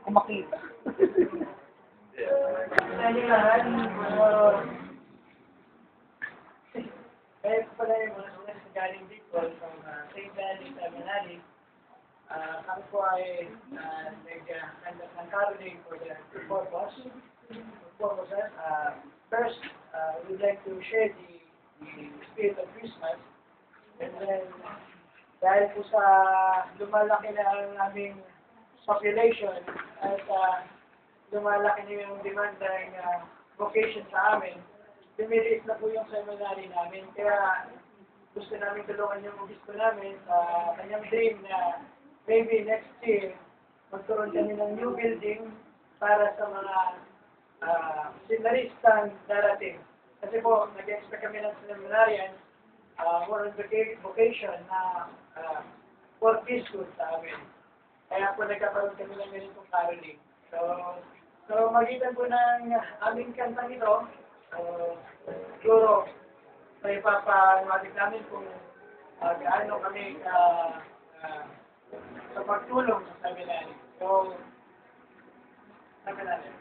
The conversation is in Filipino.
Kung makita. Kailangan, kaya pala yung mga students na galing dito from St. Valley, Seminary, kami po ay nag-conduct ng caroling for the purposes. First, we'd like to share the spirit of Christmas. And then, dahil po sa lumalaki na ang aming population at lumalaki na yung demand ng vocation sa amin, lumiliit na po yung seminary namin. Kaya gusto namin tulungan yung obispo namin sa kanyang dream na maybe next year magkaroon kami ng new building para sa mga seminaristang darating. Kasi po, nag-expect kami ng seminarians more on vocation na for peaceful sa amin. Kaya po nagkakaroon kami ng ganitong caroling. So magitan po ng aming kantang ito, siguro may papamatik namin kung gaano kami sa pagtulong sa seminary. So, sabi natin.